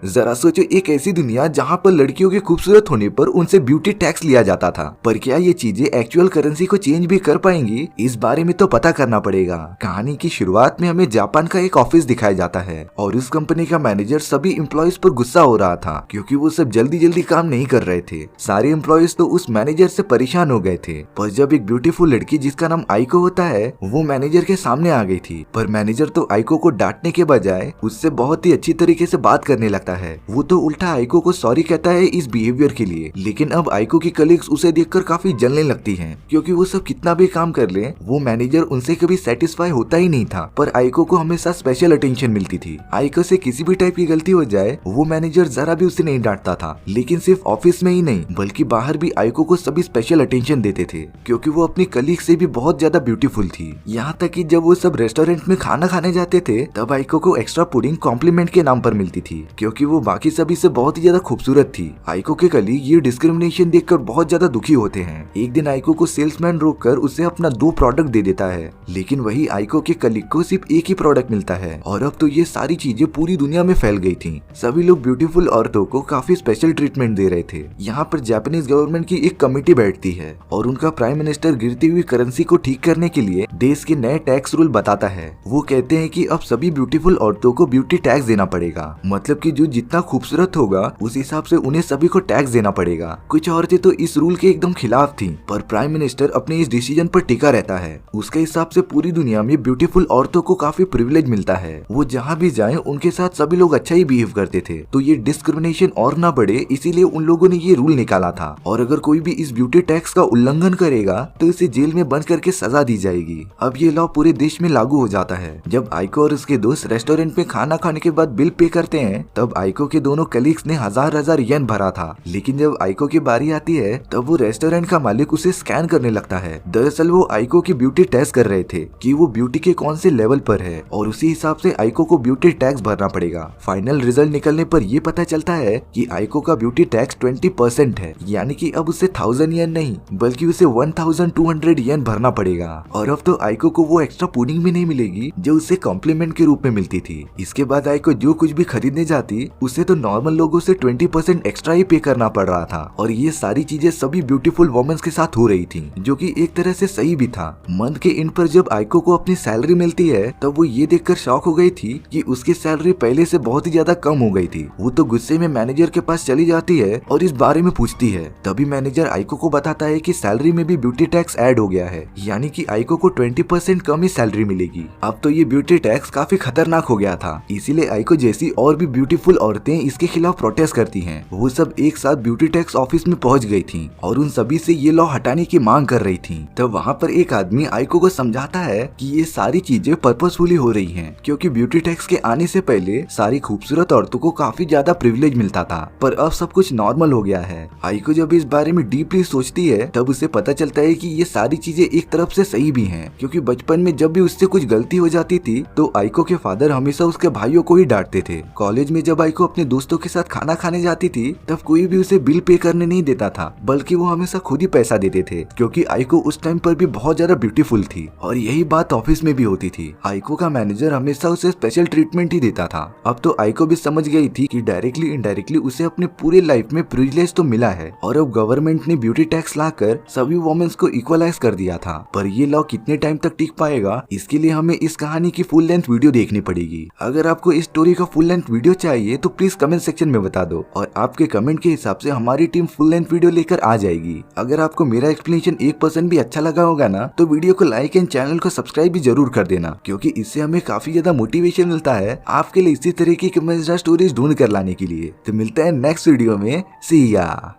जरा सोचो, एक ऐसी दुनिया जहाँ पर लड़कियों के खूबसूरत होने पर उनसे ब्यूटी टैक्स लिया जाता था। पर क्या ये चीजें एक्चुअल करेंसी को चेंज भी कर पाएंगी, इस बारे में तो पता करना पड़ेगा। कहानी की शुरुआत में हमें जापान का एक ऑफिस दिखाया जाता है और उस कंपनी का मैनेजर सभी एम्प्लॉयज पर गुस्सा हो रहा था क्योंकि वो सब जल्दी जल्दी काम नहीं कर रहे थे। सारे एम्प्लॉयज तो उस मैनेजर से परेशान हो गए थे। पर जब एक ब्यूटीफुल लड़की जिसका नाम आइको होता है वो मैनेजर के सामने आ गई थी, पर मैनेजर तो आइको को डांटने के बजाय उससे बहुत ही अच्छी तरीके से बात करने लगता है। वो तो उल्टा आइको को सॉरी कहता है इस बिहेवियर के लिए। लेकिन अब आइको की कलीग्स उसे देखकर काफी जलने लगती हैं क्योंकि वो सब कितना भी काम कर ले वो मैनेजर उनसे कभी सेटिस्फाई होता ही नहीं था। पर आइको को हमेशा स्पेशल अटेंशन मिलती थी। आइको से किसी भी टाइप की गलती हो जाए वो मैनेजर जरा भी उसे नहीं डांटता था। लेकिन सिर्फ ऑफिस में ही नहीं बल्कि बाहर भी आइको को सभी स्पेशल अटेंशन देते थे क्योंकि वो अपनी कलीग से भी बहुत ज्यादा ब्यूटीफुल थी। यहाँ तक कि जब वो सब रेस्टोरेंट में खाना खाने जाते थे तब आइको को एक्स्ट्रा पुडिंग कॉम्प्लीमेंट के नाम पर मिलती थी क्योंकि वो बाकी सभी से बहुत ही ज्यादा खूबसूरत थी। आइको के कलीग ये डिस्क्रिमिनेशन देखकर बहुत ज्यादा दुखी होते हैं। एक दिन आइको को सेल्समैन रोककर उसे अपना 2 प्रोडक्ट दे देता है, लेकिन वही आइको के कलीग को सिर्फ एक ही प्रोडक्ट मिलता है। और अब तो ये सारी चीजें पूरी दुनिया में फैल गई थी। सभी लोग ब्यूटीफुल औरतों को काफी स्पेशल ट्रीटमेंट दे रहे थे। यहाँ पर जापानीज गवर्नमेंट की एक कमेटी बैठती है और उनका प्राइम मिनिस्टर गिरती हुई करेंसी को ठीक करने के लिए देश के नए टैक्स रूल बताता है। वो कहते हैं कि अब सभी ब्यूटीफुल औरतों को ब्यूटी टैक्स देना पड़ेगा, मतलब कि जो जितना खूबसूरत होगा उस हिसाब से उन्हें सभी को टैक्स देना पड़ेगा। कुछ औरतें तो इस रूल के एकदम खिलाफ थीं, पर प्राइम मिनिस्टर अपने इस डिसीजन पर टिका रहता है। उसके हिसाब से पूरी दुनिया में ब्यूटीफुल औरतों को काफी प्रिविलेज मिलता है। वो जहाँ भी जाएं उनके साथ सभी लोग अच्छा ही बिहेव करते थे, तो ये डिस्क्रिमिनेशन और ना बढ़े इसीलिए उन लोगों ने ये रूल निकाला था। और अगर कोई भी इस ब्यूटी टैक्स का उल्लंघन करेगा तो इसे जेल में बंद करके सजा दी जाएगी। अब ये लॉ पूरे देश में लागू हो जाता है। जब आइको और उसके दोस्त रेस्टोरेंट में खाना खाने के बाद बिल पे करते हैं तब आइको के दोनों कलीग्स ने हजार येन भरा था। लेकिन जब आइको की बारी आती है तब वो रेस्टोरेंट का मालिक उसे स्कैन करने लगता है। दरअसल वो आइको की ब्यूटी टेस्ट कर रहे थे कि वो ब्यूटी के कौन से लेवल पर है और उसी हिसाब से आइको को ब्यूटी टैक्स भरना पड़ेगा। फाइनल रिजल्ट निकलने पर ये पता चलता है कि आइको का ब्यूटी टैक्स 20% है, यानी कि अब उसे 1000 येन नहीं बल्कि उसे 1200 येन भरना पड़ेगा। और अब तो आइको को वो एक्स्ट्रा पुडिंग भी नहीं मिलेगी जो उसे कॉम्प्लीमेंट के रूप में मिलती थी। इसके बाद आइको जो कुछ भी खरीदने जाती उसे तो नॉर्मल लोगों से 20% एक्स्ट्रा ही पे करना पड़ रहा था। और ये सारी चीजें सभी ब्यूटीफुल वुमेन्स के साथ हो रही थी, जो कि एक तरह से सही भी था। मंथ के एंड पर जब आइको को अपनी सैलरी मिलती है तब वो ये देखकर शॉक हो गई थी कि उसकी सैलरी पहले से बहुत ही ज्यादा कम हो गई थी। वो तो गुस्से में मैनेजर के पास चली जाती है और इस बारे में पूछती है। तभी मैनेजर आइको को बताता है कि सैलरी में भी ब्यूटी टैक्स ऐड हो गया है, यानी कि आइको को 20% कम ही सैलरी मिलेगी। अब तो ये ब्यूटी टैक्स काफी खतरनाक हो गया था, इसीलिए आइको जैसी और भी ब्यूटीफुल औरतें इसके खिलाफ प्रोटेस्ट करती हैं। वो सब एक साथ ब्यूटी टैक्स ऑफिस में पहुंच गई थी और उन सभी से ये लॉ हटाने की मांग कर रही थी। तब वहाँ पर एक आदमी आइको को समझाता है कि ये सारी चीजें पर्पसफुली हो रही हैं, क्योंकि ब्यूटी टैक्स के आने से पहले सारी खूबसूरत औरतों को काफी ज्यादा प्रिविलेज मिलता था, पर अब सब कुछ नॉर्मल हो गया है। आइको जब इस बारे में डीपली सोचती है तब उसे पता चलता है कि ये सारी चीजें एक तरफ से सही भी हैं, क्योंकि बचपन में जब भी उससे कुछ गलती हो जाती थी तो आइको के फादर हमेशा उसके भाइयों को ही डांटते थे। कॉलेज में जब आइको अपने दोस्तों के साथ खाना खाने जाती थी तब कोई भी उसे बिल पे करने नहीं देता था, बल्कि वो हमेशा खुद ही पैसा देते थे, क्योंकि आइको उस टाइम पर भी बहुत ज्यादा ब्यूटीफुल थी। और यही बात ऑफिस में भी होती थी। आइको का मैनेजर हमेशा उसे स्पेशल ट्रीटमेंट ही देता था। अब तो आइको भी समझ गई थी कि डायरेक्टली इनडायरेक्टली उसे अपने पूरे लाइफ में प्रिविलेज तो मिला है और अब गवर्नमेंट ने ब्यूटी टैक्स लाकर सभी वुमेन्स को इक्वलाइज कर दिया था। पर ये लॉ कितने टाइम तक टिक पाएगा, इसके लिए हमें इस कहानी की फुल लेंथ वीडियो देखनी पड़ेगी। अगर आपको इस स्टोरी का फुल लेंथ वीडियो चाहिए तो प्लीज कमेंट सेक्शन में बता दो और आपके कमेंट के हिसाब से हमारी टीम फुल लेंथ वीडियो लेकर आ जाएगी। अगर आपको मेरा एक्सप्लेनेशन 1% भी अच्छा लगा होगा ना तो वीडियो को लाइक एंड चैनल को सब्सक्राइब भी जरूर कर देना, क्योंकि इससे हमें काफी ज्यादा मोटिवेशन मिलता है आपके लिए इसी तरह की मजेदार स्टोरीज ढूंढ कर लाने के लिए। तो मिलते हैं नेक्स्ट वीडियो में। सी या।